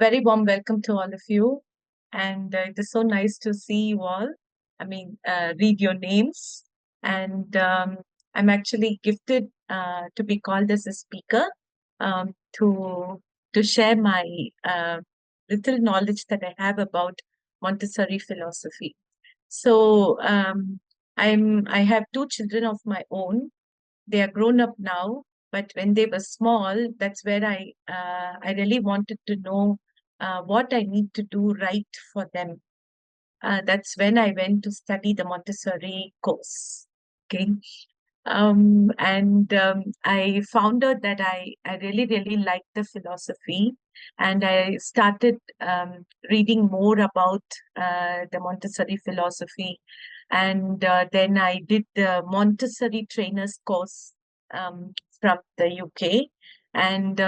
very warm welcome to all of you. And it is so nice to see you all. Read your names. And I'm actually gifted to be called as a speaker um, to to share my little knowledge that I have about Montessori philosophy. So I have two children of my own. They are grown up now, but when they were small, that's where I really wanted to know what I need to do right for them. That's when I went to study the Montessori course. Okay. And I found out that I really, really liked the philosophy, and I started reading more about the Montessori philosophy. And then I did the Montessori trainers course from the UK. And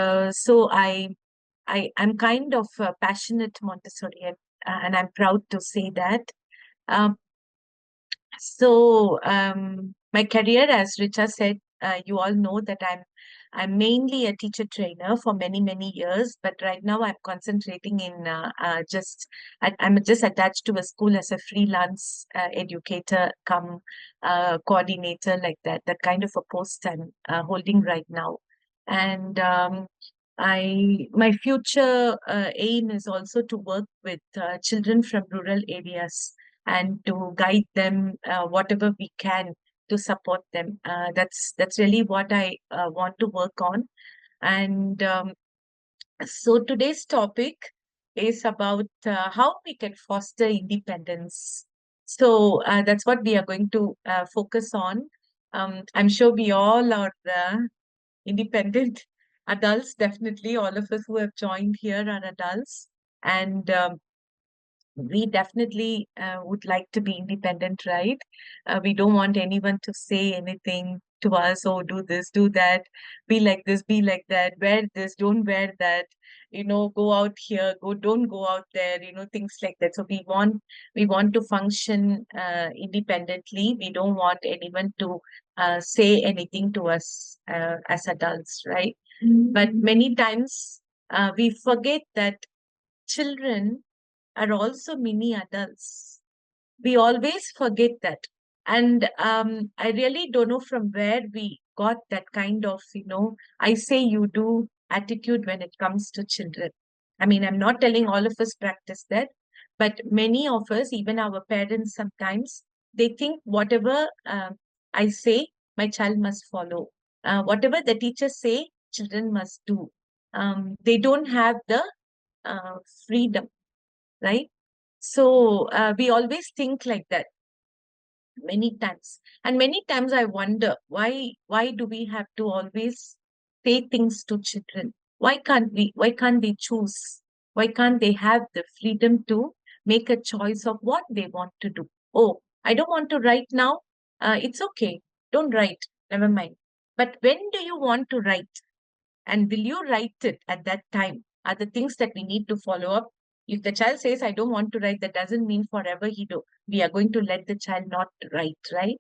I'm kind of a passionate Montessorian, and I'm proud to say that. Um, my career, as Richa said, you all know that I'm mainly a teacher trainer for many, many years, but right now I'm concentrating in I'm just attached to a school as a freelance educator, come coordinator, like that kind of a post I'm holding right now. And my future aim is also to work with children from rural areas and to guide them whatever we can to support them. That's really what I want to work on. And so today's topic is about how we can foster independence. So that's what we are going to focus on. I'm sure we all are independent adults. Definitely, all of us who have joined here are adults. And we definitely would like to be independent, right? We don't want anyone to say anything to us, oh, do this, do that, be like this, be like that, wear this, don't wear that, go out here, don't go out there, things like that. So we want to function independently. We don't want anyone to say anything to us as adults, right? But many times we forget that children are also mini adults. We always forget that. And I really don't know from where we got that kind of, I say you do attitude when it comes to children. I mean, I'm not telling all of us practice that, but many of us, even our parents sometimes, they think whatever I say, my child must follow. Whatever the teachers say, children must do. They don't have the uh, freedom, right? So we always think like that many times. And many times I wonder why do we have to always say things to children? Why can't they choose? Why can't they have the freedom to make a choice of what they want to do? Oh, I don't want to write now. It's okay. Don't write. Never mind. But when do you want to write? And will you write it at that time? Are the things that we need to follow up. If the child says, I don't want to write, that doesn't mean forever we are going to let the child not write, right?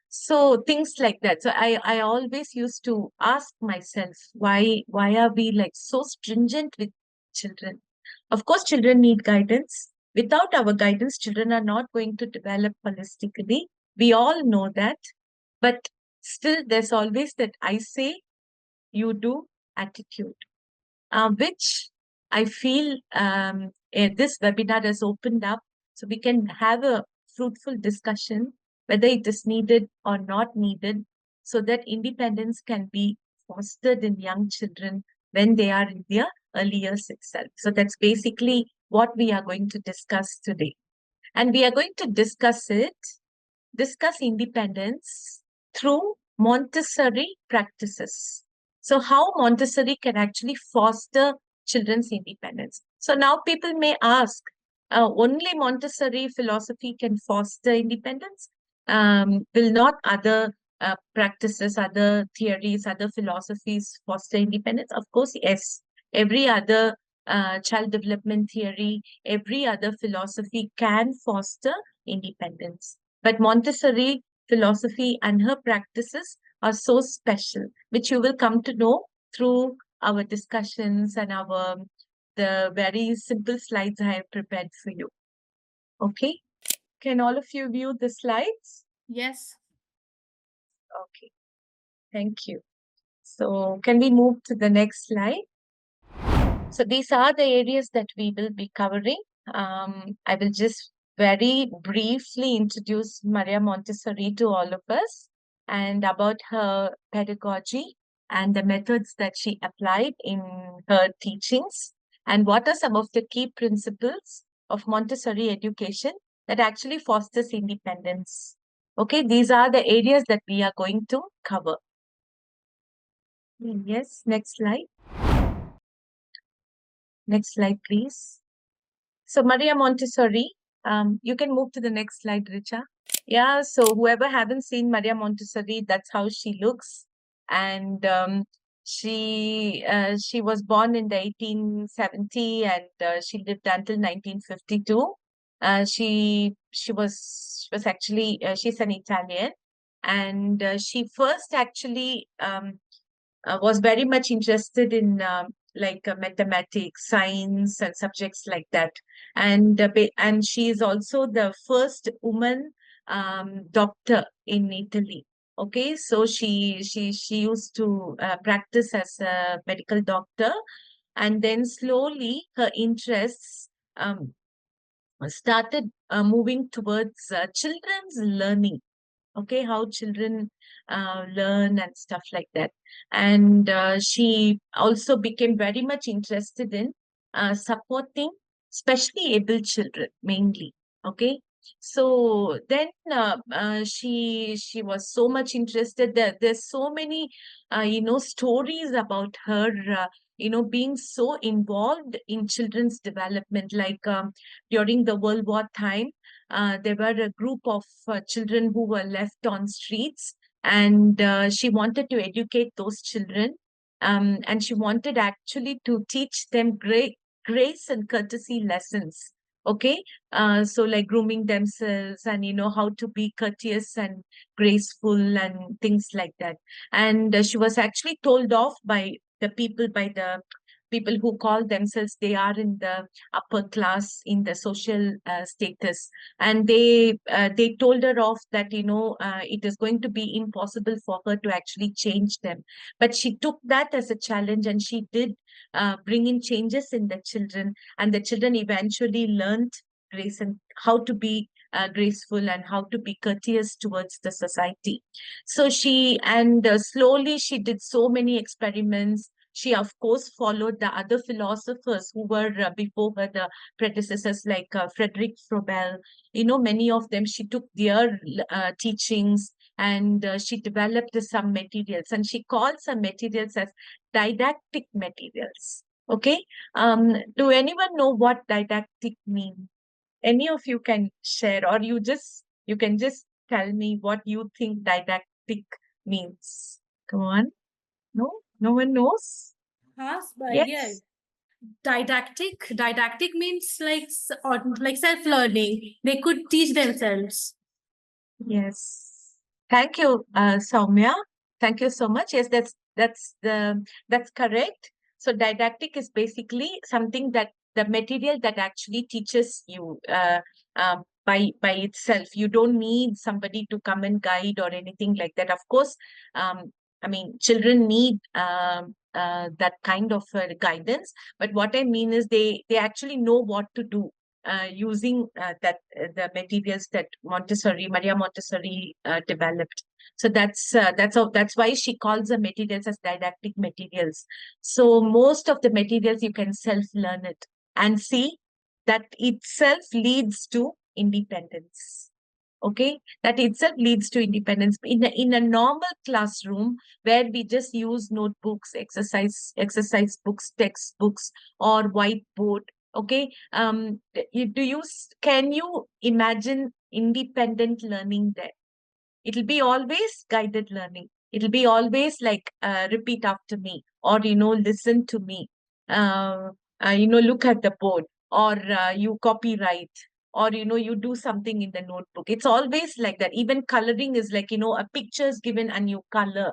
So things like that. So I always used to ask myself, why are we like so stringent with children? Of course, children need guidance. Without our guidance, children are not going to develop holistically. We all know that. But still, there's always that I say, you do attitude, which I feel this webinar has opened up so we can have a fruitful discussion, whether it is needed or not needed, so that independence can be fostered in young children when they are in their early years itself. So that's basically what we are going to discuss today. And we are going to discuss independence through Montessori practices. So how Montessori can actually foster children's independence. So now people may ask, only Montessori philosophy can foster independence? Will not other practices, other theories, other philosophies foster independence? Of course, yes. Every other child development theory, every other philosophy can foster independence. But Montessori philosophy and her practices are so special, which you will come to know through our discussions and the very simple slides I have prepared for you. Okay. Can all of you view the slides? Yes. Okay. Thank you. So can we move to the next slide? So these are the areas that we will be covering. I will just very briefly introduce Maria Montessori to all of us and about her pedagogy and the methods that she applied in her teachings and what are some of the key principles of Montessori education that actually fosters independence. Okay, these are the areas that we are going to cover. Yes, next slide. Next slide, please. So Maria Montessori, you can move to the next slide, Richa. Yeah, so whoever haven't seen Maria Montessori, that's how she looks. And she was born in the 1870 and she lived until 1952. She was actually she's an Italian, and she first actually was very much interested in mathematics, science, and subjects like that. And she is also the first woman doctor in Italy. Okay, so she used to practice as a medical doctor, and then slowly her interests started moving towards children's learning. Okay, how children learn and stuff like that. And she also became very much interested in supporting specially able children mainly. Okay, so then she was so much interested that there's so many stories about her being so involved in children's development, like during the World War time. There were a group of children who were left on streets, and she wanted to educate those children. And she wanted actually to teach them grace and courtesy lessons. Okay, so like grooming themselves and how to be courteous and graceful and things like that. And she was actually told off by the people who call themselves they are in the upper class in the social status, and they told her off that it is going to be impossible for her to actually change them. But she took that as a challenge, and she did bring in changes in the children, and the children eventually learned grace and how to be graceful and how to be courteous towards the society. So slowly she did so many experiments. She, of course, followed the other philosophers who were before her, the predecessors like Frederick Frobel. Many of them, she took their teachings, and she developed some materials, and she calls some materials as didactic materials. Okay. Do anyone know what didactic means? Any of you can share, or you can just tell me what you think didactic means. Come on. No? No one knows? Yes, yeah. Yes. Didactic means like self-learning. They could teach themselves. Yes. Thank you, Soumya. Thank you so much. Yes, that's correct. So didactic is basically something that the material that actually teaches you by itself. You don't need somebody to come and guide or anything like that. Of course, I mean, children need that kind of guidance. But what I mean is they actually know what to do using the materials that Maria Montessori developed. So that's why she calls the materials as didactic materials. So most of the materials you can self-learn it and see that itself leads to independence. Okay, that itself leads to independence in a normal classroom where we just use notebooks, exercise books, textbooks, or whiteboard. Okay, can you imagine independent learning there? It'll be always guided learning. It'll be always like repeat after me, or listen to me, look at the board, or you copyright, or you do something in the notebook. It's always like that. Even coloring is like a picture is given and you color.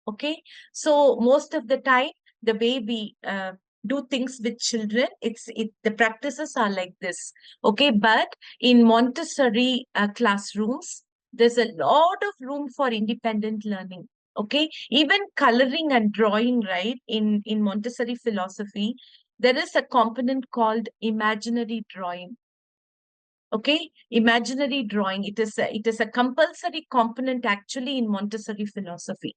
Okay, so most of the time the way do things with children. The practices are like this. Okay, but in Montessori classrooms, there's a lot of room for independent learning. Okay, even coloring and drawing, right? In Montessori philosophy, there is a component called imaginary drawing. Okay, imaginary drawing. It is a compulsory component actually in Montessori philosophy.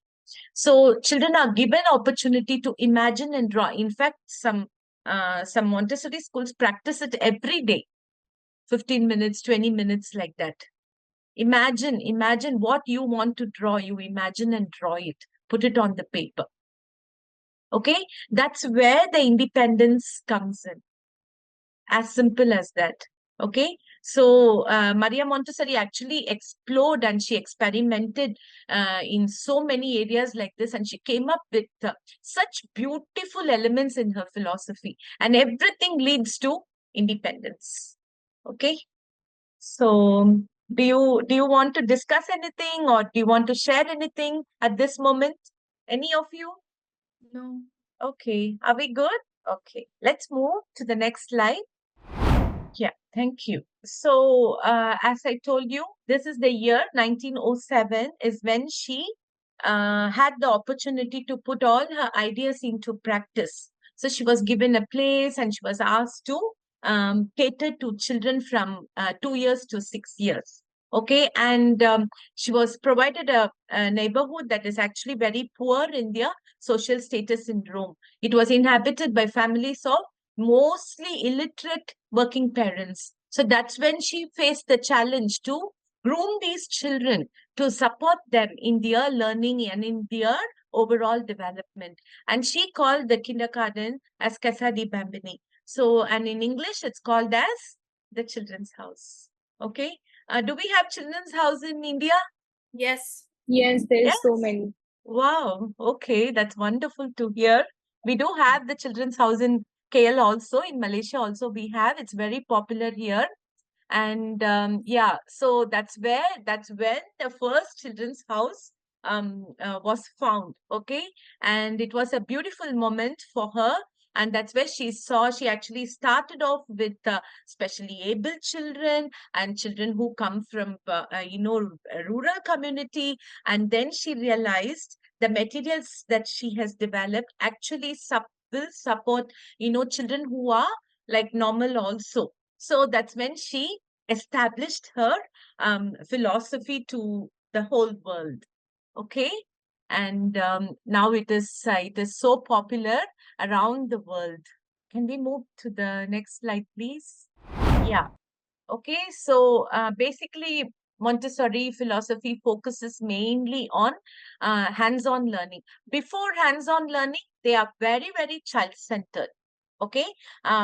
So children are given opportunity to imagine and draw. In fact, some Montessori schools practice it every day, 15 minutes, 20 minutes, like that. Imagine what you want to draw. You imagine and draw it. Put it on the paper. Okay, that's where the independence comes in. As simple as that. Okay, so Maria Montessori actually explored and she experimented in so many areas like this, and she came up with such beautiful elements in her philosophy, and everything leads to independence. Okay, so do you want to discuss anything, or do you want to share anything at this moment? Any of you? No. Okay, are we good? Okay, let's move to the next slide. Yeah, thank you. So, as I told you, this is the year 1907 is when she had the opportunity to put all her ideas into practice. So she was given a place and she was asked to cater to children from 2 years to 6 years. Okay, and she was provided a neighborhood that is actually very poor in their social status in Rome. It was inhabited by families of mostly illiterate working parents. So that's when she faced the challenge to groom these children, to support them in their learning and in their overall development. And she called the kindergarten as Casa di Bambini. So, and in English, it's called as the children's house. Okay. Do we have children's house in India? Yes. Yes, there Yes. is so many. Wow. Okay. That's wonderful to hear. We do have the children's house in KL also. In Malaysia also we have. It's very popular here. And yeah, so that's when the first children's house was found. Okay, and it was a beautiful moment for her, and that's where she actually started off with specially able children and children who come from a rural community, and then she realized the materials that she has developed actually will support children who are like normal also. So that's when she established her philosophy to the whole world. Okay, and now it is so popular around the world. Can we move to the next slide, please? Yeah. Okay, so basically, Montessori philosophy focuses mainly on hands-on learning. Before hands-on learning, they are very, very child-centered. Okay,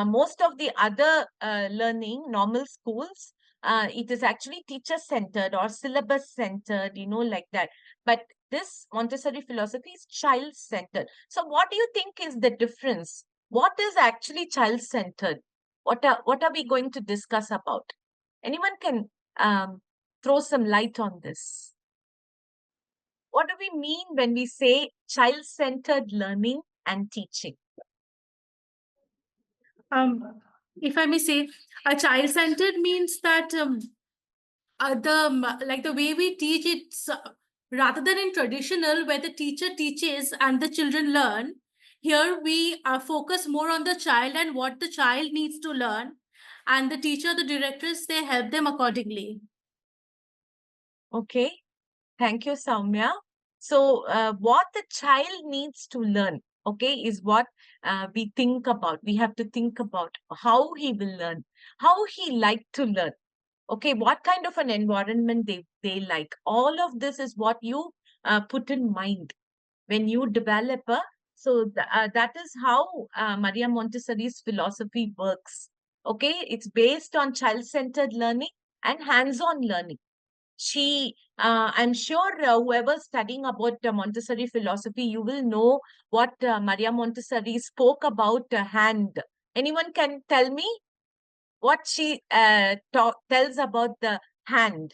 most of the other learning, normal schools, it is actually teacher-centered or syllabus-centered, like that. But this Montessori philosophy is child-centered. So what do you think is the difference? What is actually child-centered? What are we going to discuss about? Anyone can throw some light on this. What do we mean when we say child-centered learning and teaching? If I may say, a child-centered means that the way we teach it, rather than in traditional where the teacher teaches and the children learn, here we focus more on the child and what the child needs to learn, and the teacher, the directors, they help them accordingly. Okay, thank you, Soumya. So, what the child needs to learn, okay, is what we think about. We have to think about how he will learn, how he like to learn. Okay, what kind of an environment they like. All of this is what you put in mind when you develop a. So that is how Maria Montessori's philosophy works. Okay, it's based on child-centered learning and hands-on learning. I'm sure whoever's studying about Montessori philosophy, you will know what Maria Montessori spoke about hand. Anyone can tell me what she tells about the hand?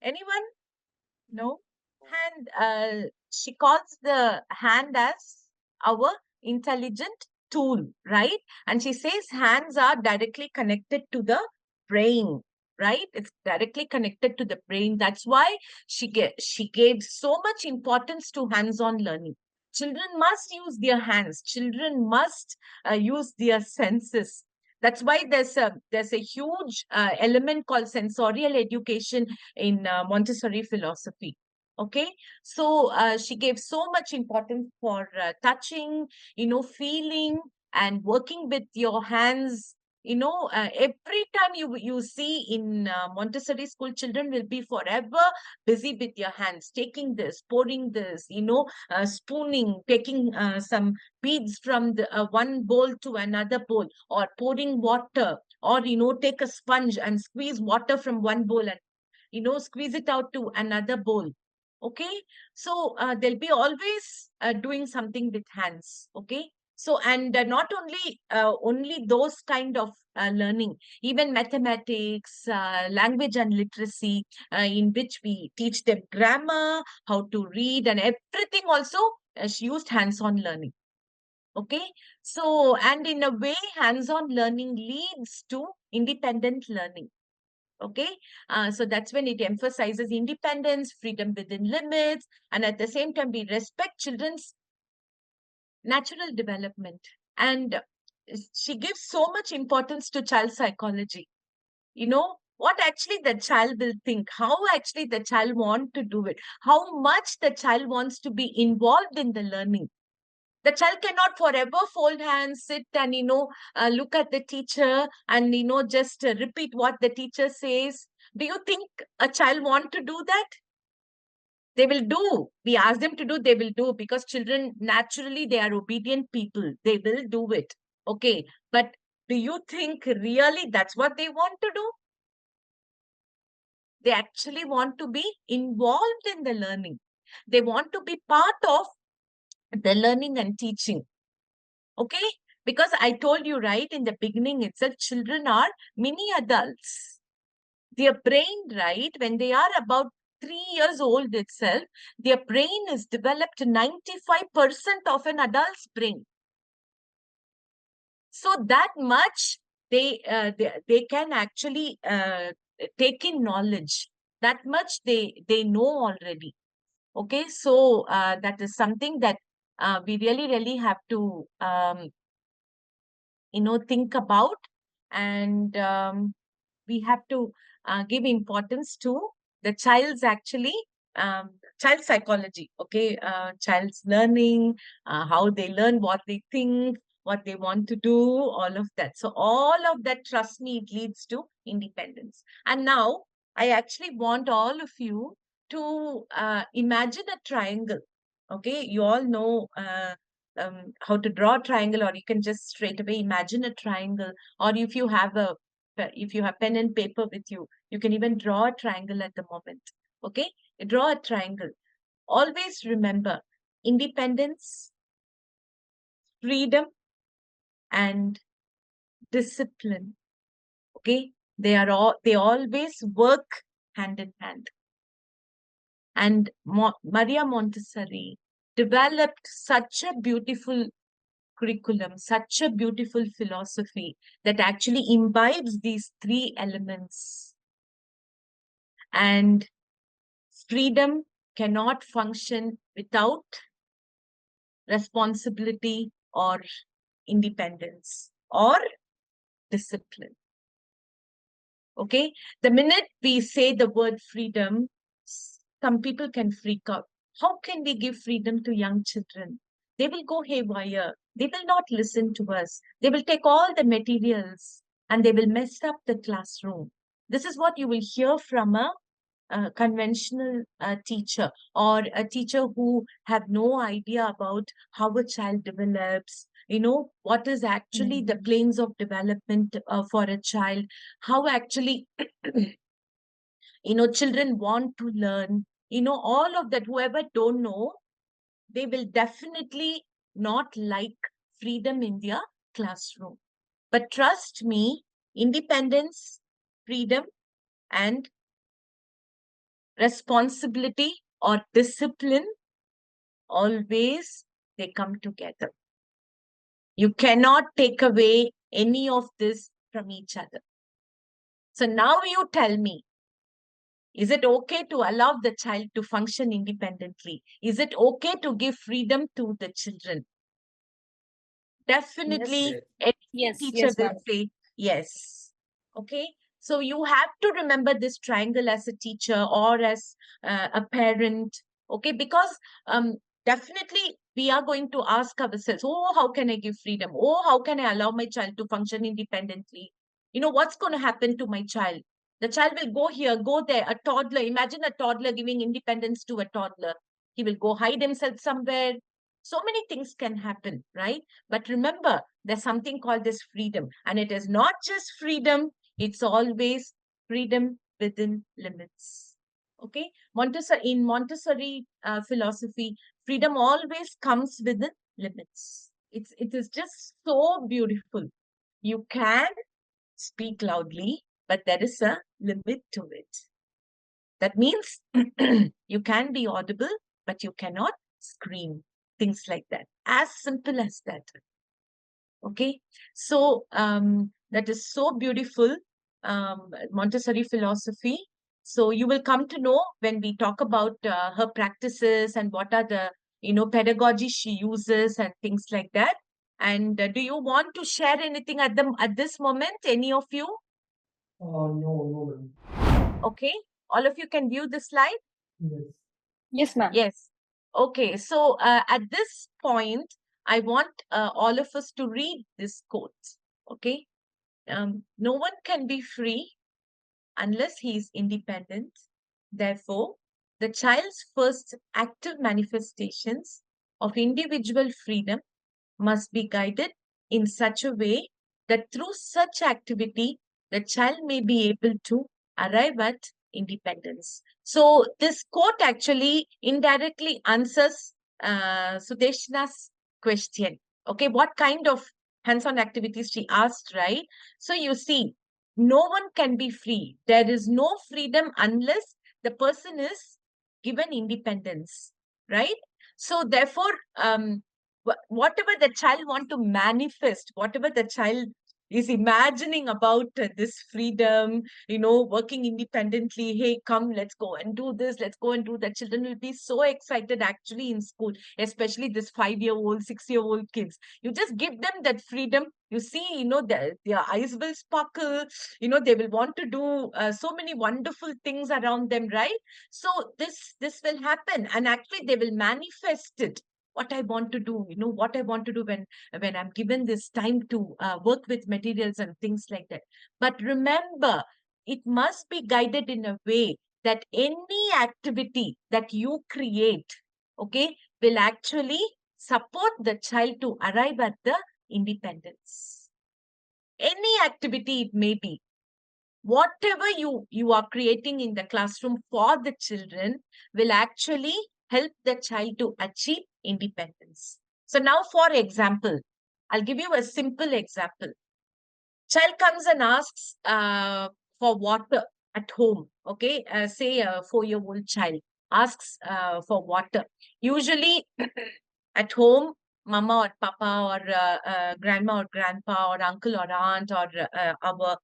Anyone? No? Hand, she calls the hand as our intelligent tool, right? And she says hands are directly connected to the brain, right? It's directly connected to the brain. That's why she gave so much importance to hands-on learning. Children must use their hands. Children must use their senses. That's why there's a huge element called sensorial education in Montessori philosophy. Okay, so she gave so much importance for touching, feeling and working with your hands. Every time you see in Montessori school, children will be forever busy with your hands, taking this, pouring this, spooning, taking some beads from the one bowl to another bowl, or pouring water, or take a sponge and squeeze water from one bowl and squeeze it out to another bowl. Okay, so they'll be always doing something with hands. Okay, so and not only those kind of learning, even mathematics, language and literacy, in which we teach them grammar, how to read, and everything. Also, she used hands-on learning. Okay, so and in a way, hands-on learning leads to independent learning. Okay, so that's when it emphasizes independence, freedom within limits, and at the same time, we respect children's natural development. And she gives so much importance to child psychology. What actually the child will think, how actually the child want to do it, how much the child wants to be involved in the learning. The child cannot forever fold hands, sit and, look at the teacher and, just repeat what the teacher says. Do you think a child want to do that? They will do. We ask them to do, they will do, because children, naturally, they are obedient people. They will do it. Okay. But do you think really that's what they want to do? They actually want to be involved in the learning. They want to be part of the learning and teaching. Okay, because I told you right in the beginning itself, children are mini adults. Their brain, right, when they are about 3 years old itself, their brain is developed 95% of an adult's brain. So that much they can actually take in knowledge. That much they know already. Okay, so that is something that we really have to think about. And we have to give importance to the child's actually child psychology. Okay, child's learning, how they learn, what they think, what they want to do, all of that. So all of that, trust me, it leads to independence. And now I actually want all of you to imagine a triangle. Okay, you all know how to draw a triangle, or you can just straight away imagine a triangle. Or if you have pen and paper with you, you can even draw a triangle at the moment. Okay, draw a triangle. Always remember independence, freedom, and discipline. Okay, they always work hand in hand. And Maria Montessori developed such a beautiful curriculum, such a beautiful philosophy that actually imbibes these three elements. And freedom cannot function without responsibility or independence or discipline. Okay, the minute we say the word freedom, some people can freak out. How can we give freedom to young children? They will go haywire. They will not listen to us. They will take all the materials and they will mess up the classroom. This is what you will hear from a conventional teacher, or a teacher who have no idea about how a child develops, what is actually the planes of development for a child, how actually children want to learn, all of that. Whoever don't know, they will definitely not like freedom in their classroom. But trust me, independence, freedom, and responsibility or discipline, always they come together. You cannot take away any of this from each other. So now you tell me, is it okay to allow the child to function independently? Is it okay to give freedom to the children? Yes. Definitely, any Yes. teacher Yes, will ma'am. say yes. Okay. So you have to remember this triangle as a teacher or as a parent. Okay. Because um, definitely we are going to ask ourselves, oh, how can I give freedom? Oh, how can I allow my child to function independently? What's going to happen to my child? The child will go here, go there, a toddler. Imagine a toddler giving independence to a toddler. He will go hide himself somewhere. So many things can happen, right? But remember, there's something called this freedom. And it is not just freedom, it's always freedom within limits. Okay? In Montessori philosophy, freedom always comes within limits. It is just so beautiful. You can speak loudly, but there is a limit to it. That means you can be audible, but you cannot scream. Things like that. As simple as that. Okay. So that is so beautiful, Montessori philosophy. So you will come to know when we talk about her practices and what are the pedagogy she uses and things like that. And do you want to share anything at this moment? Any of you? No, ma'am. Okay. All of you can view the slide. Yes. Yes, ma'am. Yes. Okay. So at this point, I want all of us to read this quote. Okay. No one can be free unless he is independent. Therefore, the child's first active manifestations of individual freedom must be guided in such a way that through such activity, the child may be able to arrive at independence. So, this quote actually indirectly answers Sudeshna's question. Okay, what kind of hands on activities she asked, right? So, you see, no one can be free. There is no freedom unless the person is given independence, right? So, therefore, whatever the child want to manifest, whatever the child is imagining about this freedom, working independently, hey, come, let's go and do this, let's go and do that. Children will be so excited actually in school, especially this 5-year-old, 6-year-old kids. You just give them that freedom. You see, their eyes will sparkle, they will want to do so many wonderful things around them, right? So this will happen and actually they will manifest it what I want to do, what I want to do when I'm given this time to work with materials and things like that. But remember, it must be guided in a way that any activity that you create, okay, will actually support the child to arrive at the independence. Any activity it may be, whatever you are creating in the classroom for the children will actually help the child to achieve independence. So now, for example, I'll give you a simple example. Child comes and asks for water at home. Okay, say a 4-year-old child asks for water. Usually, at home, mama or papa or grandma or grandpa or uncle or aunt or our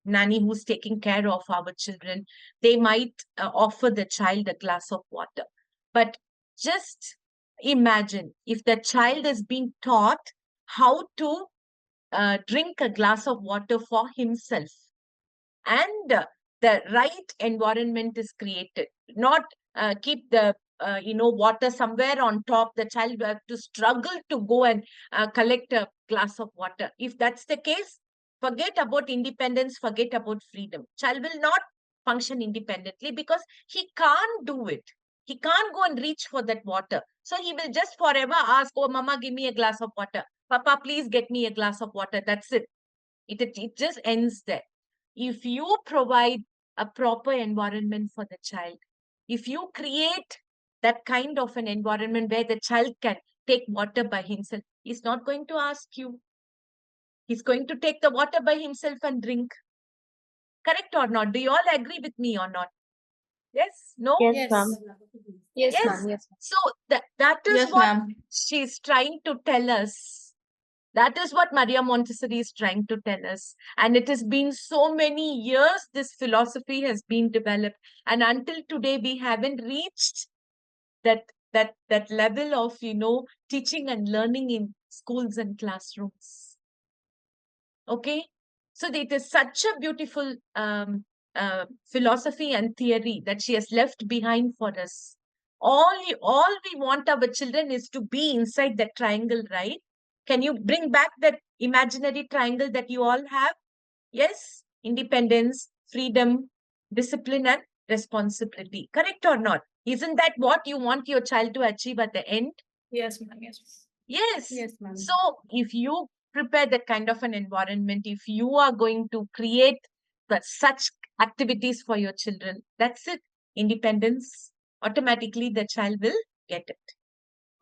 nanny who's taking care of our children, they might offer the child a glass of water. But just imagine if the child is being taught how to drink a glass of water for himself and the right environment is created, not keep the water somewhere on top. The child will have to struggle to go and collect a glass of water. If that's the case, forget about independence, forget about freedom. Child will not function independently because he can't do it. He can't go and reach for that water. So he will just forever ask, oh mama, give me a glass of water, papa, please get me a glass of water. That's it. It just ends there. If you provide a proper environment for the child, if you create that kind of an environment where the child can take water by himself, he's not going to ask you. He's going to take the water by himself and drink. Correct or not? Do you all agree with me or not? Yes? No? Yes, Yes. ma'am. Yes, Yes. ma'am. Yes. So that is Yes, what ma'am. she's trying to tell us. That is what Maria Montessori is trying to tell us. And it has been so many years this philosophy has been developed. And until today, we haven't reached that level of, teaching and learning in schools and classrooms. Okay? So it is such a beautiful philosophy and theory that she has left behind for us. All we want our children is to be inside that triangle, right? Can you bring back that imaginary triangle that you all have? Yes, independence, freedom, discipline, and responsibility. Correct or not? Isn't that what you want your child to achieve at the end? Yes, ma'am. Yes. Yes. Yes, ma'am. So if you prepare that kind of an environment, if you are going to create such activities for your children, that's it. Independence, automatically the child will get it.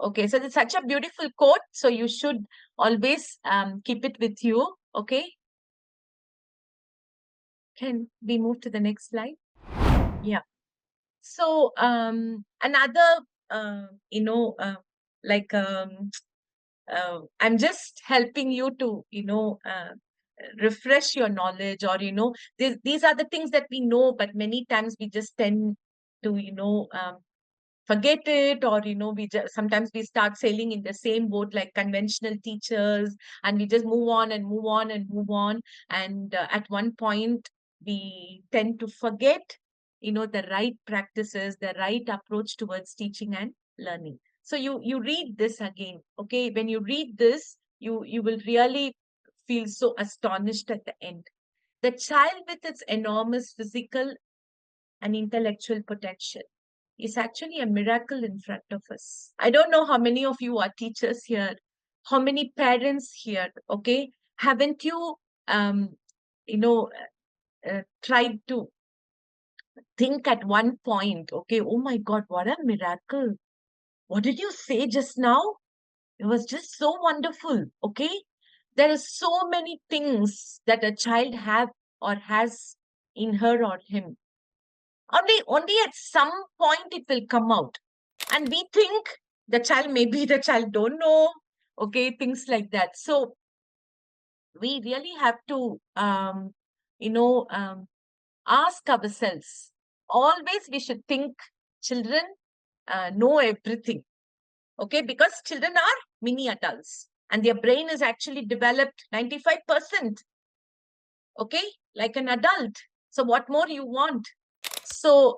Okay, so it's such a beautiful quote. So you should always keep it with you. Okay. Can we move to the next slide? Yeah. So another, like I'm just helping you to, refresh your knowledge, or, these are the things that we know, but many times we just tend to, forget it, or, we just sometimes we start sailing in the same boat like conventional teachers, and we just move on and move on and move on. And at one point, we tend to forget, the right practices, the right approach towards teaching and learning. So you read this again, okay? When you read this, you will really feel so astonished at the end. The child with its enormous physical and intellectual potential is actually a miracle in front of us. I don't know how many of you are teachers here, how many parents here, okay? Haven't you, you know, tried to think at one point, okay, oh my God, what a miracle. What did you say just now? It was just so wonderful, okay? There are so many things that a child have or has in her or him. Only at some point it will come out. And we think maybe the child don't know, okay, things like that. So we really have to, you know, um, ask ourselves. Always we should think children know everything, okay, because children are mini adults and their brain is actually developed 95%, okay, like an adult. So what more you want? So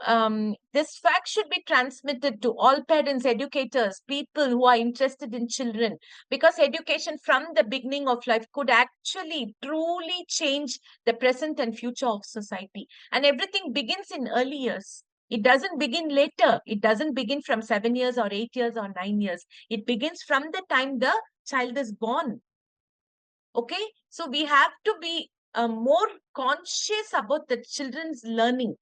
this fact should be transmitted to all parents, educators, people who are interested in children, because education from the beginning of life could actually truly change the present and future of society. And everything begins in early years. It doesn't begin later. It doesn't begin from 7 years or 8 years or 9 years. It begins from the time the child is born. Okay, so we have to be more conscious about the children's learning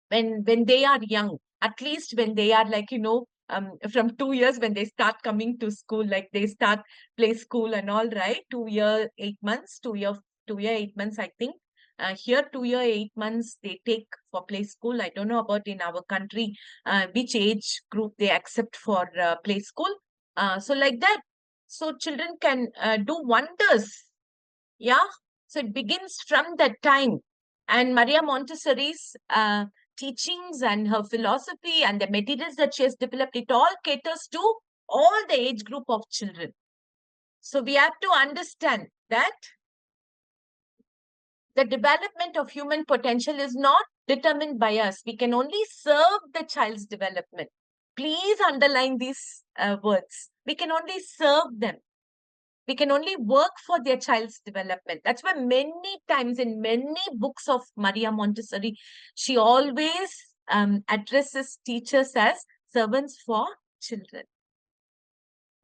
when they are young, at least when they are like, from 2 years, when they start coming to school, like they start play school and all, right? 2 year 8 months, 2 year 8 months, I think. Here 2 year 8 months they take for play school. I don't know about in our country which age group they accept for play school. So like that, so children can do wonders. Yeah, so it begins from that time. And Maria Montessori's teachings and her philosophy and the materials that she has developed, it all caters to all the age group of children. So we have to understand that the development of human potential is not determined by us. We can only serve the child's development. Please underline these words. We can only serve them. We can only work for their child's development. That's why many times in many books of Maria Montessori, she always addresses teachers as servants for children.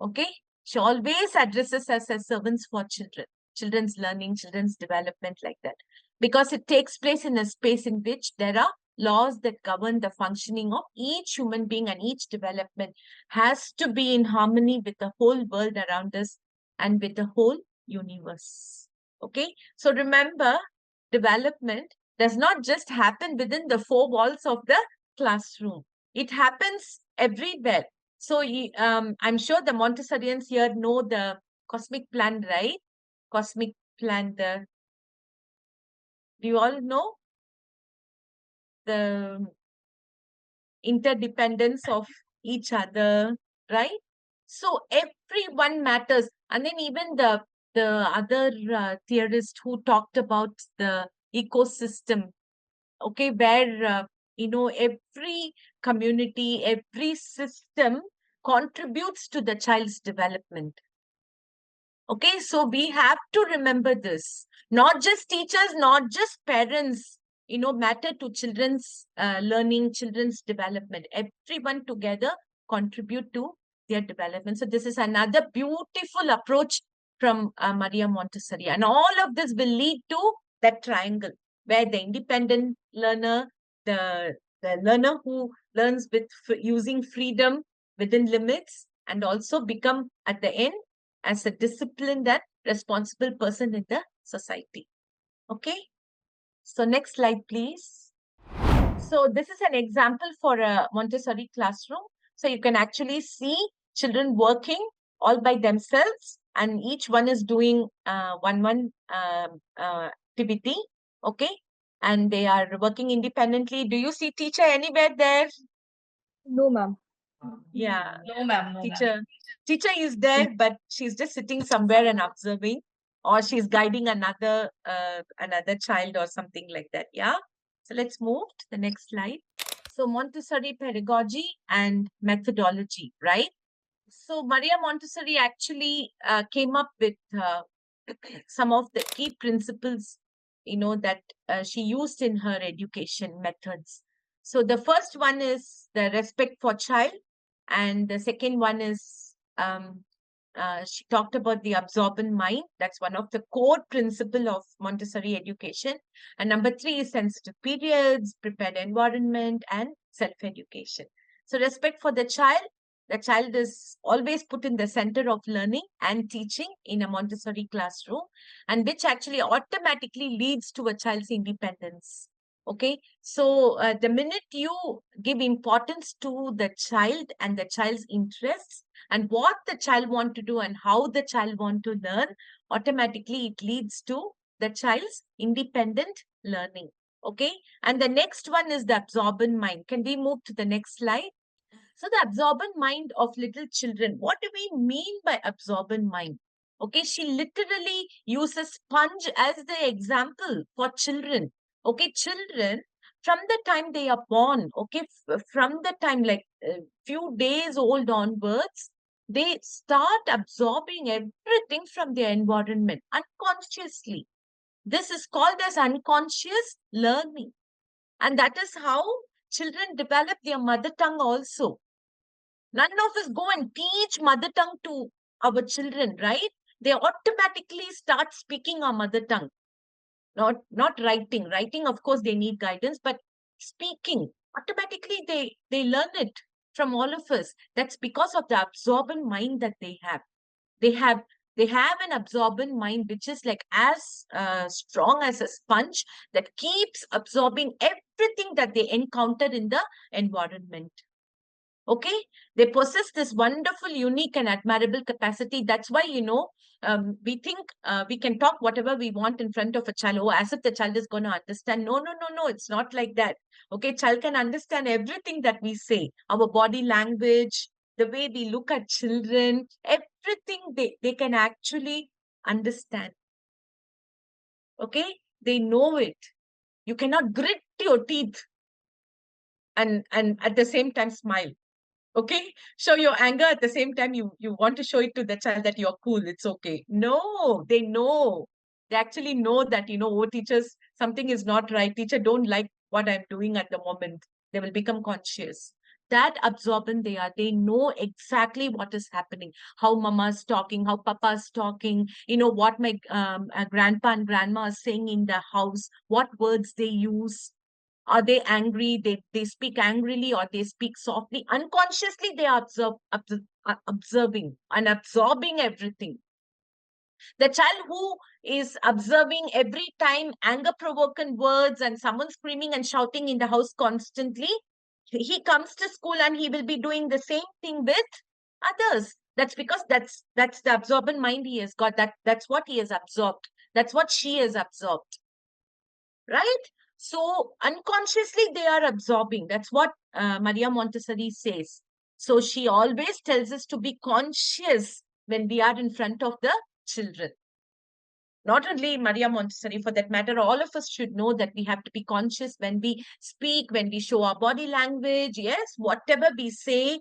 Okay? She always addresses us as servants for children, children's learning, children's development, like that. Because it takes place in a space in which there are laws that govern the functioning of each human being, and each development has to be in harmony with the whole world around us and with the whole universe. Okay, so remember, development does not just happen within the four walls of the classroom. It happens everywhere. So I'm sure the Montessorians here know the cosmic plan, right? Cosmic plan, do you all know the interdependence of each other, right? So everyone matters. And then even the other theorist who talked about the ecosystem, okay, where every community, every system contributes to the child's development. Okay, so we have to remember this. Not just teachers, not just parents, matter to children's learning, children's development. Everyone together contribute to their development. So this is another beautiful approach from Maria Montessori. And all of this will lead to that triangle where the independent learner, the learner who learns with using freedom within limits, and also become at the end as a disciplined and responsible person in the society. Okay. So next slide, please. So this is an example for a Montessori classroom. So you can actually see children working all by themselves, and each one is doing one activity. Okay. And they are working independently. Do you see teacher anywhere there? No, ma'am. Yeah. No, ma'am. No, ma'am. Teacher is there, but she's just sitting somewhere and observing, or she's guiding another child or something like that. Yeah. So let's move to the next slide. So Montessori pedagogy and methodology, right? So Maria Montessori actually came up with some of the key principles, that she used in her education methods. So the first one is the respect for child, and the second one is she talked about the absorbent mind. That's one of the core principle of Montessori education. And number 3 is sensitive periods, prepared environment, and self-education. So respect for the child is always put in the center of learning and teaching in a Montessori classroom, and which actually automatically leads to a child's independence. Okay, so the minute you give importance to the child and the child's interests and what the child want to do and how the child want to learn, automatically it leads to the child's independent learning. Okay, and the next one is the absorbent mind. Can we move to the next slide? So the absorbent mind of little children, what do we mean by absorbent mind? Okay, she literally uses sponge as the example for children. Okay, children, from the time they are born, okay, from the time like few days old onwards, they start absorbing everything from their environment unconsciously. This is called as unconscious learning. And that is how children develop their mother tongue also. None of us go and teach mother tongue to our children, right? They automatically start speaking our mother tongue, not writing. Writing, of course, they need guidance, but speaking, automatically they learn it from all of us. That's because of the absorbent mind that they have. They have an absorbent mind which is like as strong as a sponge that keeps absorbing everything that they encounter in the environment. Okay, they possess this wonderful, unique, and admirable capacity. That's why, we think we can talk whatever we want in front of a child, as if the child is going to understand. No, no, no, no, it's not like that. Okay, child can understand everything that we say, our body language, the way we look at children, everything they can actually understand. Okay, they know it. You cannot grit your teeth and at the same time smile. Okay, show your anger at the same time you want to show it to the child that you're cool, it's okay. No, they know. They actually know that, oh, teachers, something is not right. Teacher don't like what I'm doing at the moment. They will become conscious. That absorbent they are. They know exactly what is happening, how mama's talking, how papa's talking, what my grandpa and grandma are saying in the house, what words they use. Are they angry? They speak angrily or they speak softly. Unconsciously, they are observing and absorbing everything. The child who is observing every time anger-provoking words and someone screaming and shouting in the house constantly, he comes to school and he will be doing the same thing with others. That's because that's the absorbent mind he has got. That's what he has absorbed. That's what she has absorbed. Right? So unconsciously they are absorbing. That's what Maria Montessori says. So she always tells us to be conscious when we are in front of the children. Not only Maria Montessori, for that matter, all of us should know that we have to be conscious when we speak, when we show our body language. Yes, whatever we say,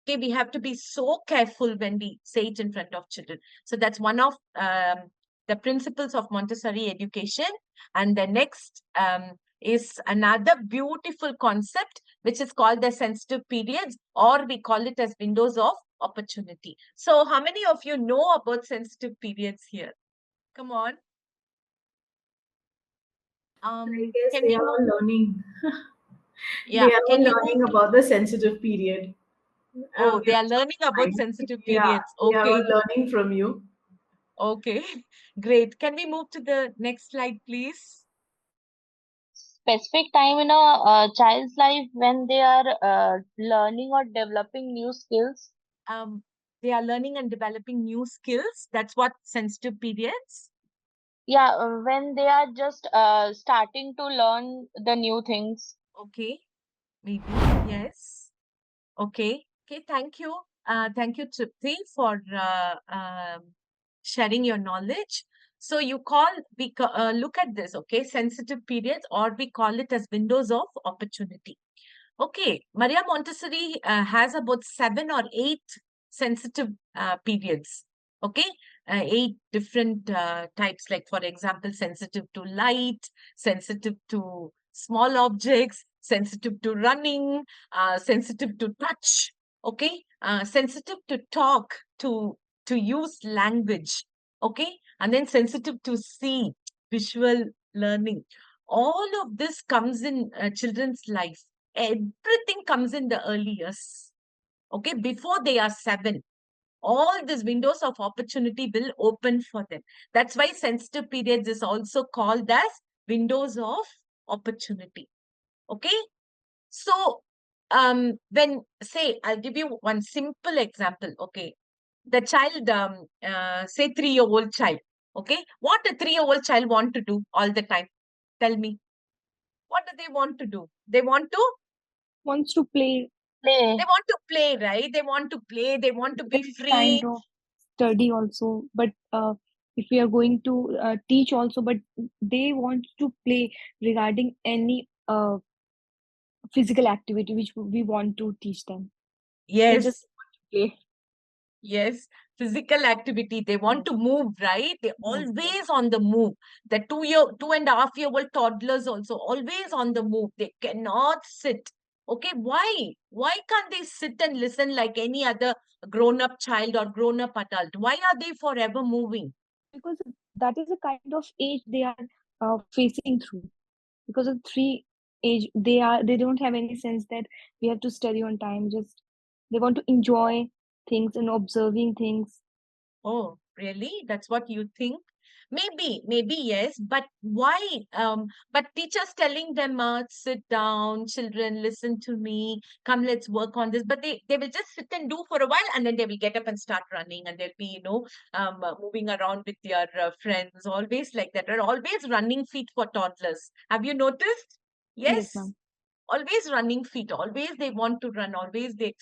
okay, we have to be so careful when we say it in front of children. So that's one of the principles of Montessori education. And the next is another beautiful concept, which is called the sensitive periods, or we call it as windows of opportunity. So how many of you know about sensitive periods here? Come on. I guess Can they we are all move? learning. Yeah, They are can all we learning move? about the sensitive period. Oh, We they are are learning about fine. sensitive Yeah, periods. we are all Okay. learning from you. Okay, great. Can we move to the next slide, please? Specific time in a child's life when they are learning or developing new skills. They are learning and developing new skills. That's what sensitive periods. Yeah, when they are just starting to learn the new things. Okay, maybe. Yes. Okay. Okay, thank you. Thank you, Tripti, for sharing your knowledge. So you look at this, okay, sensitive periods, or we call it as windows of opportunity. Okay, Maria Montessori has about 7 or 8 sensitive periods. Okay, 8 different types, like for example, sensitive to light, sensitive to small objects, sensitive to running, sensitive to touch. Okay, sensitive to talk, to use language. Okay, and then sensitive to see, visual learning. All of this comes in children's life. Everything comes in the early years. Okay, before they are 7, all these windows of opportunity will open for them. That's why sensitive periods is also called as windows of opportunity. Okay, so when, say, I'll give you one simple example. Okay, the child, say 3-year-old child. Okay, what a 3-year-old child want to do all the time? Tell me, what do they want to do? They want to Wants to play. Play. They want to play, right? They want to play. They want to be Kind free. of study also, but if we are going to teach also, but they want to play regarding any physical activity which we want to teach them. They just Yes, want to play. yes. Physical activity. They want to move, right? They're Yes, yes. always on the move. The 2.5-year-old toddlers also always on the move. They cannot sit. Okay, why? Why can't they sit and listen like any other grown-up child or grown-up adult? Why are they forever moving? Because that is the kind of age they are facing through. Because of 3 age, they don't have any sense that we have to study on time. Just they want to enjoy things and observing things. Oh, really? That's what you think? Maybe yes, but why? But teachers telling them, sit down, children, listen to me, come, let's work on this. But they will just sit and do for a while, and then they will get up and start running, and they'll be, moving around with their friends, always like that. Or always running feet for toddlers. Have you noticed? Yes, Yes, ma'am. always running feet, always they want to run, always they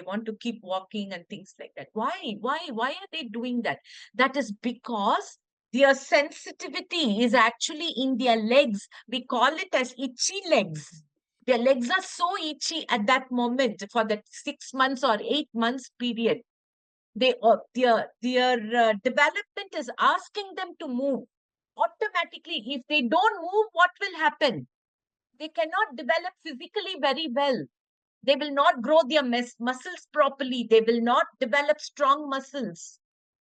want to keep walking and things like that. Why are they doing that? That is because their sensitivity is actually in their legs. We call it as itchy legs. Their legs are so itchy at that moment for that 6 months or 8 months period. Their development is asking them to move automatically. If they don't move, what will happen? They cannot develop physically very well. They will not grow their muscles properly. They will not develop strong muscles.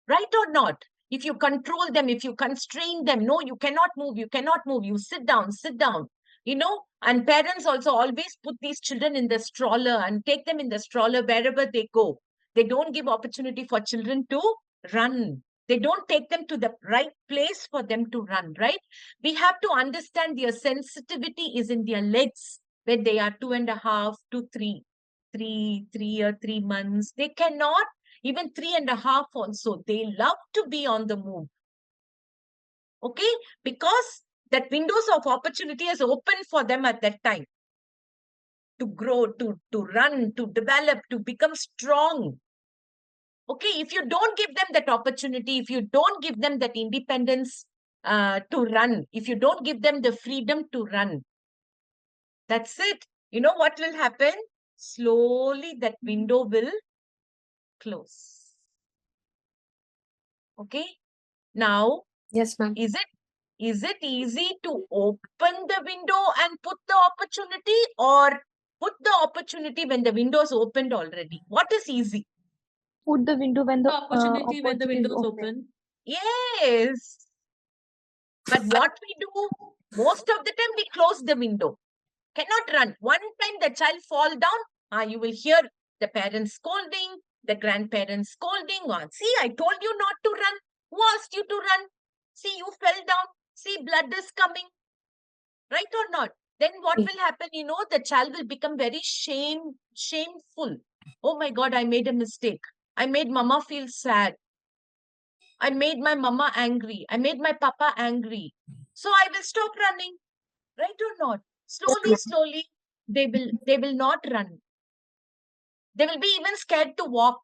Right or not? If you control them, if you constrain them, no, you cannot move, you cannot move. You sit down, sit down. And parents also always put these children in the stroller and take them in the stroller wherever they go. They don't give opportunity for children to run. They don't take them to the right place for them to run, right? We have to understand their sensitivity is in their legs when they are 2.5 to 3 months. They cannot, even 3.5 also, they love to be on the move. Okay, because that windows of opportunity is open for them at that time to grow, to run, to develop, to become strong. Okay, if you don't give them that opportunity, if you don't give them that independence to run, if you don't give them the freedom to run, that's it. You know what will happen? Slowly that window will close. Okay, now, Yes, ma'am. is it easy to open the window and put the opportunity, or put the opportunity when the window is opened already? What is easy? Put the window when the Opportunity when the opportunity is window is open. open. Yes. But what we do, most of the time we close the window. Cannot run. One time the child fall down, you will hear the parents scolding, the grandparents scolding. See, I told you not to run. Who asked you to run? See, you fell down. See, blood is coming. Right or not? Then what will happen? The child will become very shameful. Oh my God, I made a mistake. I made mama feel sad. I made my mama angry. I made my papa angry. So I will stop running. Right or not? Slowly, they will not run. They will be even scared to walk.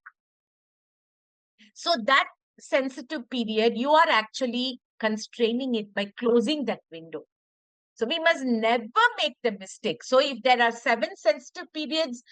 So that sensitive period, you are actually constraining it by closing that window. So we must never make the mistake. So if there are 7 sensitive periods,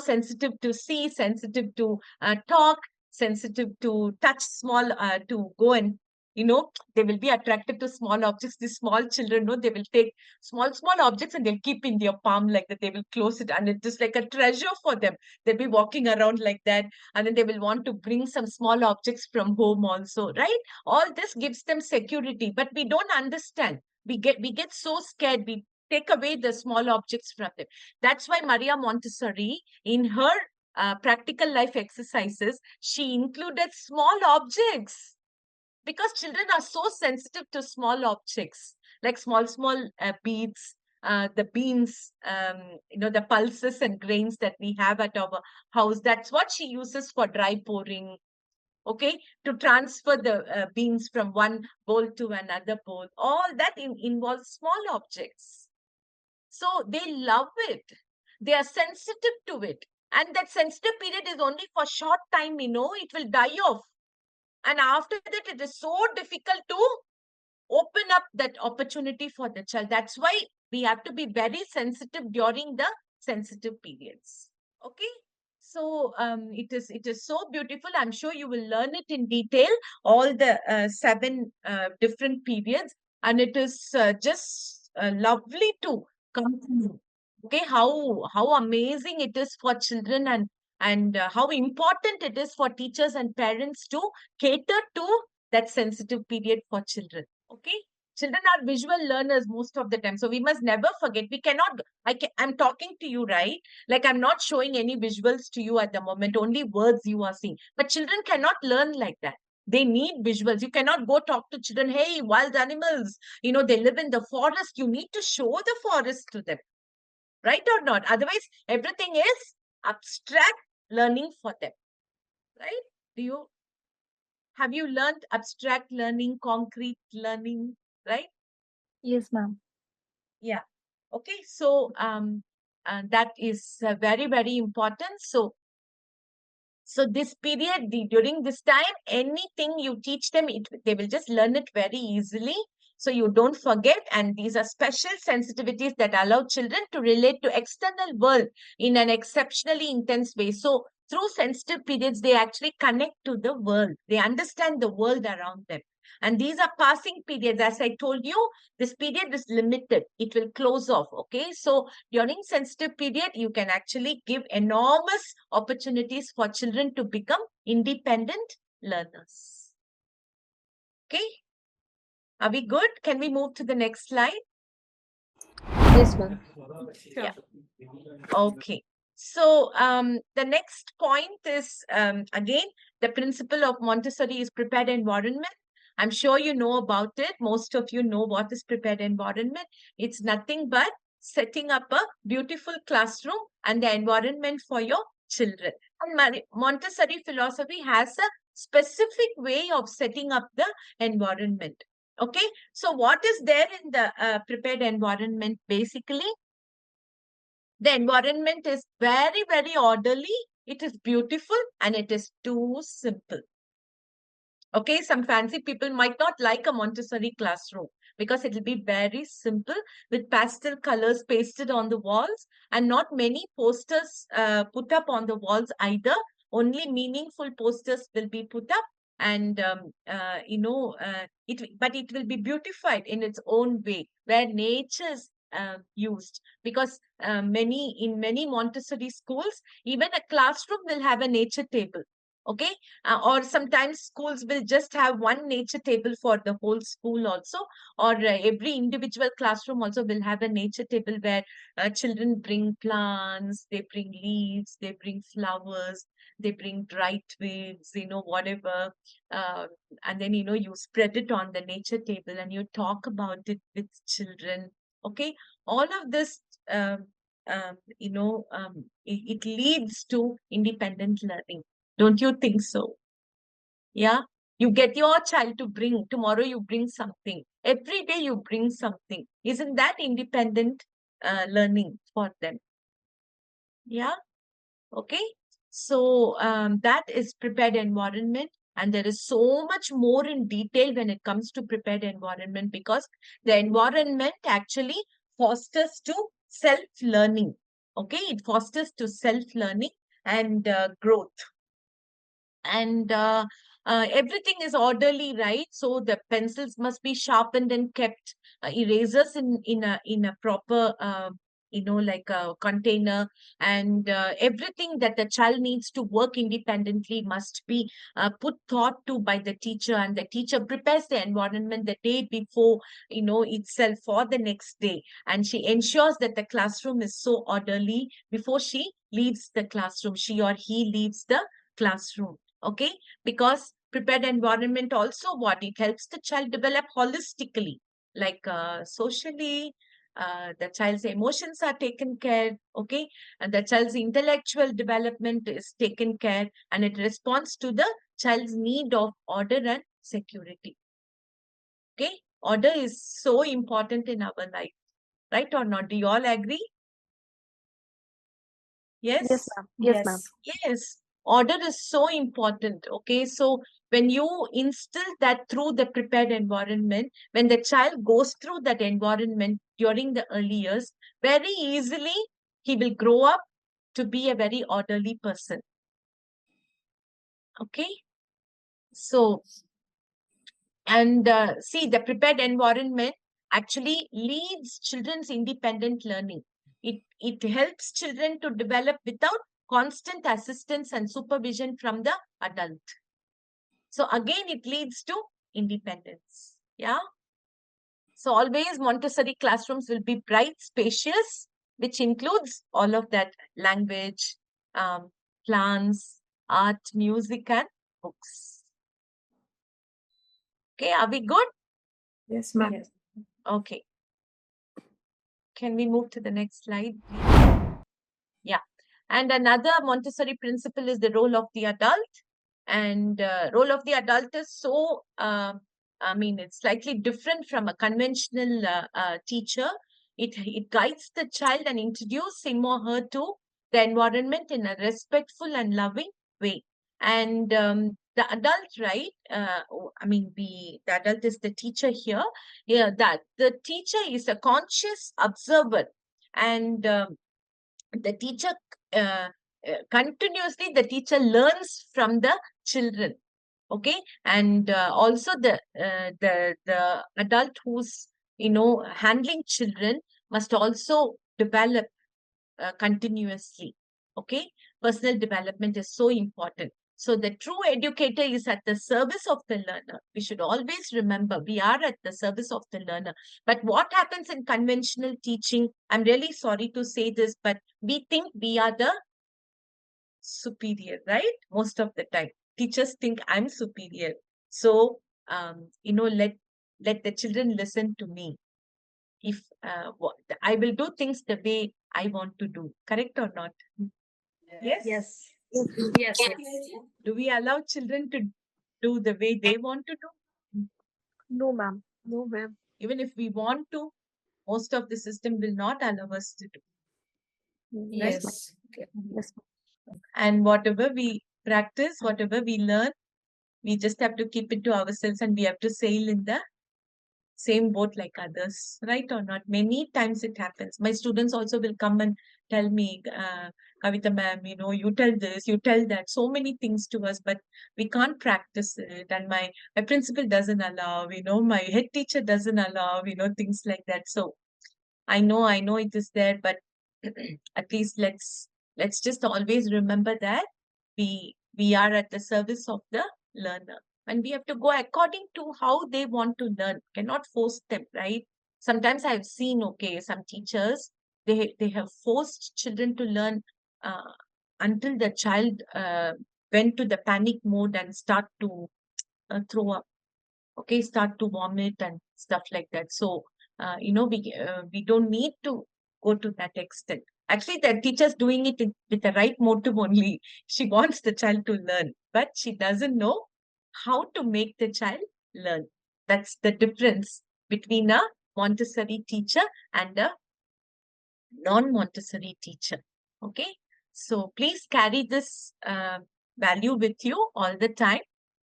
sensitive to see, sensitive to talk, sensitive to touch small, to go and, they will be attracted to small objects. These small children, they will take small objects and they'll keep in their palm like that. They will close it and it is like a treasure for them. They'll be walking around like that. And then they will want to bring some small objects from home also, right? All this gives them security, but we don't understand. We get so scared. We take away the small objects from them. That's why Maria Montessori, in her practical life exercises, she included small objects because children are so sensitive to small objects like small beads, the beans, the pulses and grains that we have at our house. That's what she uses for dry pouring. Okay, to transfer the beans from one bowl to another bowl. All that involves small objects. So they love it. They are sensitive to it. And that sensitive period is only for short time, it will die off. And after that, it is so difficult to open up that opportunity for the child. That's why we have to be very sensitive during the sensitive periods. Okay. So it is so beautiful. I'm sure you will learn it in detail, all the 7 different periods, and it is just lovely to come through. Okay, how amazing it is for children, and how important it is for teachers and parents to cater to that sensitive period for children. Okay, children are visual learners most of the time, so we must never forget. We cannot. I'm talking to you, right? Like I'm not showing any visuals to you at the moment, only words you are seeing. But children cannot learn like that. They need visuals. You cannot go talk to children, hey, wild animals, they live in the forest. You need to show the forest to them, right or not? Otherwise, everything is abstract learning for them, right? Have you learned abstract learning, concrete learning, right? Yes, ma'am. Yeah. Okay. So that is very, very important. So this period, during this time, anything you teach them, they will just learn it very easily. So you don't forget. And these are special sensitivities that allow children to relate to external world in an exceptionally intense way. So through sensitive periods, they actually connect to the world. They understand the world around them. And these are passing periods. As I told you, this period is limited. It will close off. Okay. So during sensitive period, you can actually give enormous opportunities for children to become independent learners. Okay. Are we good? Can we move to the next slide? Yes, ma'am. Yeah. Okay. So the next point is, again, the principle of Montessori is prepared environment. I'm sure you know about it. Most of you know what is prepared environment. It's nothing but setting up a beautiful classroom and the environment for your children. And Montessori philosophy has a specific way of setting up the environment. Okay, so what is there in the prepared environment? Basically, the environment is very, very orderly. It is beautiful and it is too simple. Okay, some fancy people might not like a Montessori classroom because it will be very simple with pastel colors pasted on the walls and not many posters put up on the walls either. Only meaningful posters will be put up, and but it will be beautified in its own way where nature is used, because in many Montessori schools, even a classroom will have a nature table. Okay, or sometimes schools will just have one nature table for the whole school also, or every individual classroom also will have a nature table where children bring plants, they bring leaves, they bring flowers, they bring dry twigs, whatever, uh, and then you spread it on the nature table and you talk about it with children. Okay, all of this it leads to independent learning. Don't you think so? Yeah. You get your child to bring, tomorrow you bring something. Every day you bring something. Isn't that independent learning for them? Yeah. Okay. So that is prepared environment. And there is so much more in detail when it comes to prepared environment, because the environment actually fosters to self-learning. Okay. It fosters to self-learning and growth. And everything is orderly, right? So the pencils must be sharpened and kept, erasers in a proper like a container, and everything that the child needs to work independently must be put thought to by the teacher, and the teacher prepares the environment the day before itself for the next day, and she ensures that the classroom is so orderly before she leaves the classroom, she or he leaves the classroom. Okay, because prepared environment also, what it helps the child develop holistically, like socially, the child's emotions are taken care. Okay, and the child's intellectual development is taken care, and it responds to the child's need of order and security. Okay, order is so important in our life, right or not? Do you all agree? Yes, Yes. ma'am. Yes, ma'am. Yes, order is so important. Okay, so when you instill that through the prepared environment, when the child goes through that environment during the early years, very easily he will grow up to be a very orderly person. Okay, so and see, the prepared environment actually leads children's independent learning. It helps children to develop without constant assistance and supervision from the adult. So again, it leads to independence. Yeah. So always Montessori classrooms will be bright, spacious, which includes all of that: language, plants, art, music, and books. Okay, are we good? Yes, ma'am. Yes. Okay. Can we move to the next slide, please? Yeah. And another Montessori principle is the role of the adult. And role of the adult is so, it's slightly different from a conventional teacher. It guides the child and introduces him or her to the environment in a respectful and loving way. And the adult, right? The adult is the teacher here. Yeah, that the teacher is a conscious observer, and the teacher continuously the teacher learns from the children. Okay, and also the adult who's handling children must also develop continuously. Okay, personal development is so important. So the true educator is at the service of the learner. We should always remember we are at the service of the learner. But what happens in conventional teaching, I'm really sorry to say this, but we think we are the superior, right? Most of the time, teachers think I'm superior. So, let the children listen to me. If I will do things the way I want to do, correct or not? Yes. Yes. Yes. Do we allow children to do the way they want to do? No, ma'am. No, ma'am. Even if we want to, most of the system will not allow us to do. Right? Yes. Yes. And whatever we practice, whatever we learn, we just have to keep it to ourselves, and we have to sail in the same boat like others, right or not? Many times it happens. My students also will come and tell me, Kavita ma'am, you tell this, you tell that, so many things to us, but we can't practice it. And my principal doesn't allow, my head teacher doesn't allow, things like that. So I know it is there, but at least let's just always remember that we are at the service of the learner, and we have to go according to how they want to learn. Cannot force them, right? Sometimes I've seen, okay, some teachers, they have forced children to learn uh, until the child went to the panic mode and start to throw up, okay, start to vomit and stuff like that. So we don't need to go to that extent. Actually, the teacher's doing it with the right motive only. She wants the child to learn, but she doesn't know how to make the child learn. That's the difference between a Montessori teacher and a non-Montessori teacher. Okay, so please carry this value with you all the time.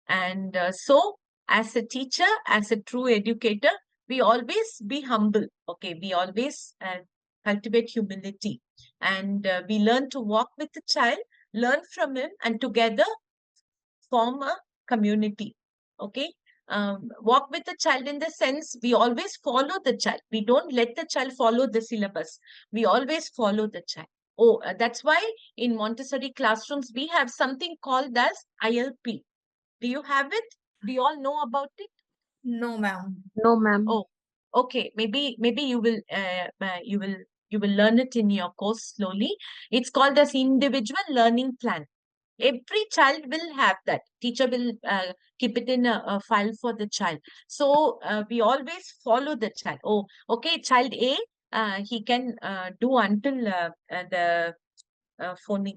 And so, as a teacher, as a true educator, we always be humble. Okay, we always cultivate humility, and we learn to walk with the child, learn from him, and together form a community. Okay. Walk with the child in the sense we always follow the child. We don't let the child follow the syllabus. We always follow the child. Oh, that's why in Montessori classrooms we have something called as ILP. Do you have it? Do you all know about it? No, ma'am. No, ma'am. Oh, okay. Maybe you will learn it in your course slowly. It's called as individual learning plan. Every child will have that. Teacher will keep it in a file for the child. So we always follow the child. Oh, okay, child A, he can do until the phonic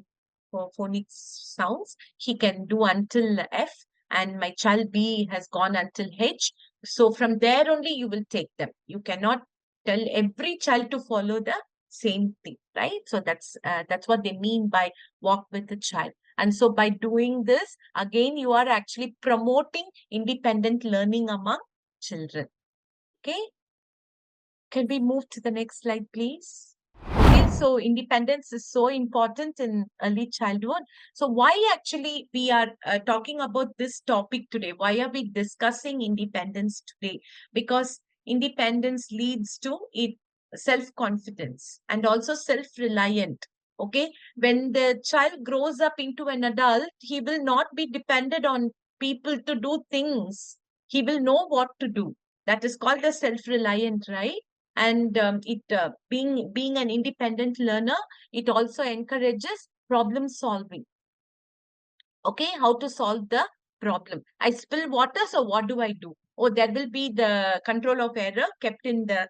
for phonic sounds. He can do until F, and my child B has gone until H. So from there only you will take them. You cannot tell every child to follow the same thing, right? So that's what they mean by walk with the child. And so by doing this, again, you are actually promoting independent learning among children. Okay. Can we move to the next slide, please? Okay, so independence is so important in early childhood. So why actually we are talking about this topic today? Why are we discussing independence today? Because independence leads to it self-confidence and also self-reliant. Okay, when the child grows up into an adult, he will not be dependent on people to do things. He will know what to do. That is called a self-reliant, right? And being an independent learner, it also encourages problem solving. Okay, how to solve the problem? I spill water, so what do I do? Oh, there will be the control of error kept in the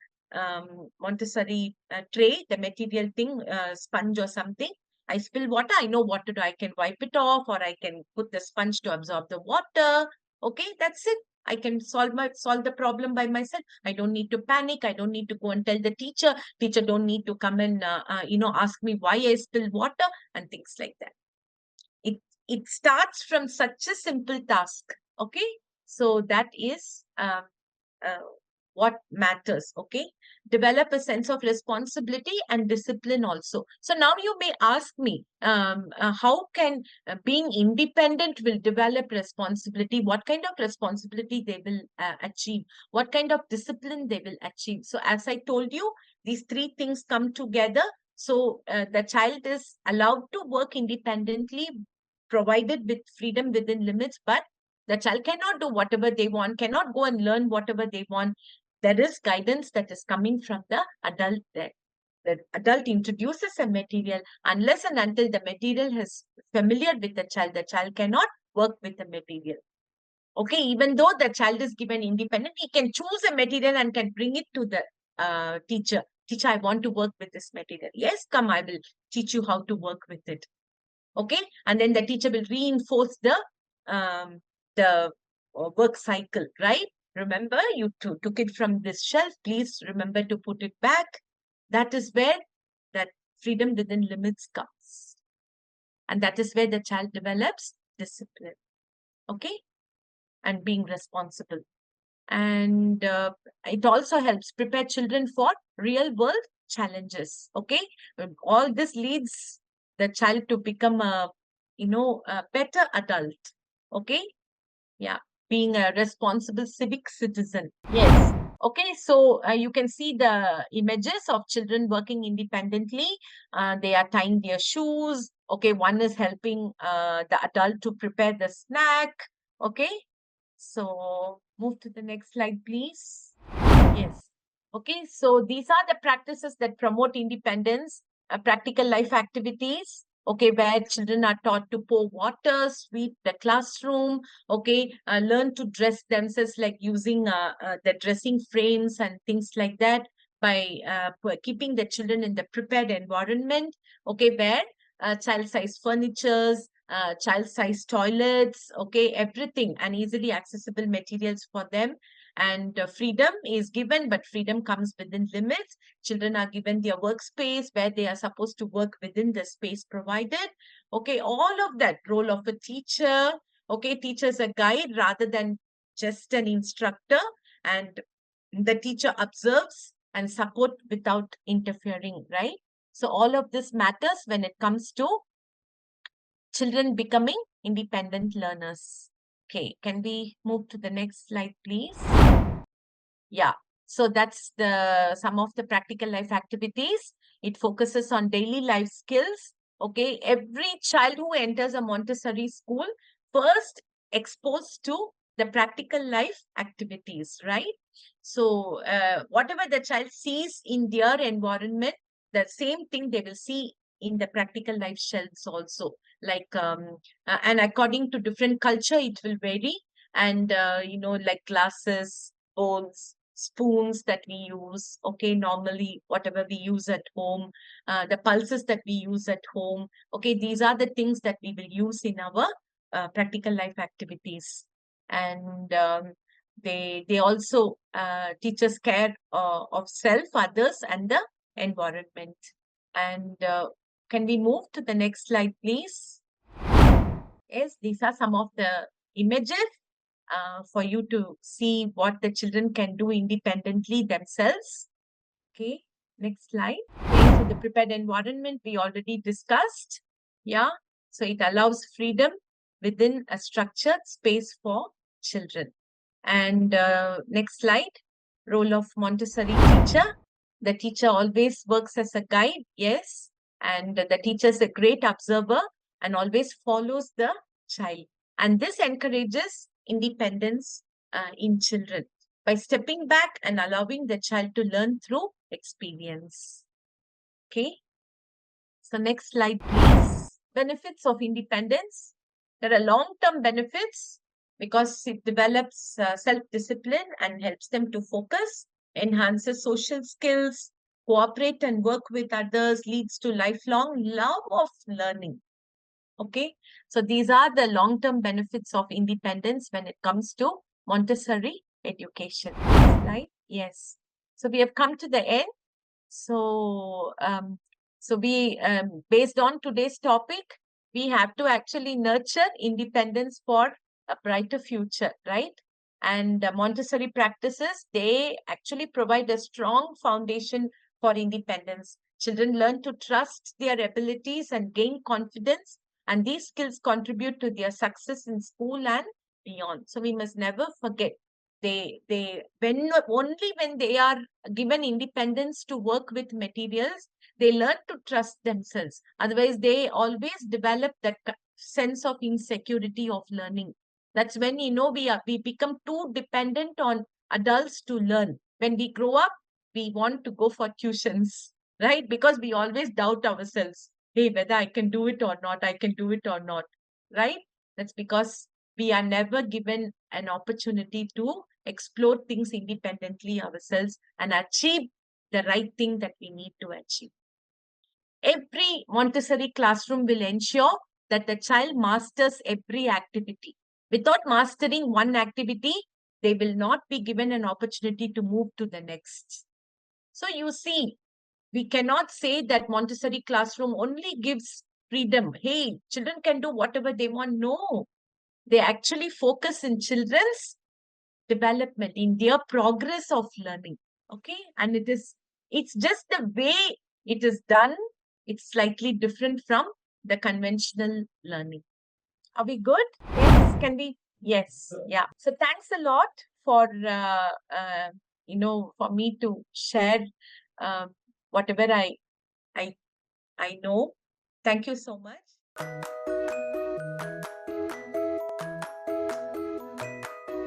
Montessori tray, the material thing, sponge or something. I spill water, I know what to do. I can wipe it off, or I can put the sponge to absorb the water. Okay, that's it. I can solve the problem by myself. I don't need to panic. I don't need to go and tell the teacher. Teacher don't need to come and ask me why I spilled water and things like that. It starts from such a simple task. Okay, so that is what matters. Okay, develop a sense of responsibility and discipline also. So now you may ask me, how can being independent will develop responsibility? What kind of responsibility they will achieve? What kind of discipline they will achieve? So as I told you, these three things come together. So the child is allowed to work independently, provided with freedom within limits, but the child cannot do whatever they want, cannot go and learn whatever they want. There is guidance that is coming from the adult there. the adult introduces a material, unless and until the material is familiar with the child cannot work with the material. Okay, even though the child is given independent, he can choose a material and can bring it to the teacher. Teacher, I want to work with this material. Yes, come, I will teach you how to work with it. Okay, and then the teacher will reinforce the work cycle, right? Remember, you took it from this shelf. Please remember to put it back. That is where that freedom within limits comes. And that is where the child develops discipline. Okay, and being responsible. And it also helps prepare children for real world challenges. Okay, all this leads the child to become a better adult. Okay, yeah, being a responsible civic citizen. Yes. Okay, so you can see the images of children working independently. They are tying their shoes. Okay, one is helping the adult to prepare the snack. Okay, so move to the next slide, please. Yes. Okay, so these are the practices that promote independence, practical life activities. Okay, where children are taught to pour water, sweep the classroom. Okay, learn to dress themselves, like using the dressing frames and things like that, by keeping the children in the prepared environment. Okay, where child-size furnitures, child-size toilets, okay, everything, and easily accessible materials for them. And freedom is given, but freedom comes within limits. Children are given their workspace where they are supposed to work within the space provided. Okay, all of that, role of a teacher. Okay, teacher is a guide rather than just an instructor, and the teacher observes and support without interfering, right? So all of this matters when it comes to children becoming independent learners. Okay, can we move to the next slide, please? Yeah, so that's some of the practical life activities. It focuses on daily life skills. Okay, every child who enters a Montessori school first exposed to the practical life activities, right? So whatever the child sees in their environment, the same thing they will see in the practical life shelves also. Like and according to different culture, it will vary. And like glasses, bowls, spoons that we use, okay, normally whatever we use at home, the pulses that we use at home, okay, these are the things that we will use in our practical life activities. And they also teach us care of self, others, and the environment. And can we move to the next slide, please? Yes, these are some of the images for you to see what the children can do independently themselves. Okay, next slide. Okay, so the prepared environment we already discussed. Yeah, so it allows freedom within a structured space for children. And next slide, role of Montessori teacher. The teacher always works as a guide, yes, and the teacher is a great observer and always follows the child. And this encourages independence in children by stepping back and allowing the child to learn through experience. Okay. So next slide, please. Benefits of independence. There are long-term benefits because it develops self-discipline and helps them to focus, enhances social skills, cooperate and work with others, leads to lifelong love of learning. Okay, so these are the long-term benefits of independence when it comes to Montessori education. Next slide. Yes. So we have come to the end. So, based on today's topic, we have to actually nurture independence for a brighter future, right? And Montessori practices, they actually provide a strong foundation for independence. Children learn to trust their abilities and gain confidence, and these skills contribute to their success in school and beyond. So we must never forget, only when they are given independence to work with materials, they learn to trust themselves. Otherwise, they always develop that sense of insecurity of learning. That's when we become too dependent on adults to learn. When we grow up, we want to go for tuitions. right? Because we always doubt ourselves. Hey, whether I can do it or not, I can do it or not, right? That's because we are never given an opportunity to explore things independently ourselves and achieve the right thing that we need to achieve. Every Montessori classroom will ensure that the child masters every activity. Without mastering one activity, they will not be given an opportunity to move to the next. So you see, we cannot say that Montessori classroom only gives freedom. Hey, children can do whatever they want. No, they actually focus in children's development, in their progress of learning. Okay, and it's just the way it is done. It's slightly different from the conventional learning. Are we good? Yes, can we? Yes, yeah. So thanks a lot for for me to share uh, whatever I I know. Thank you so much.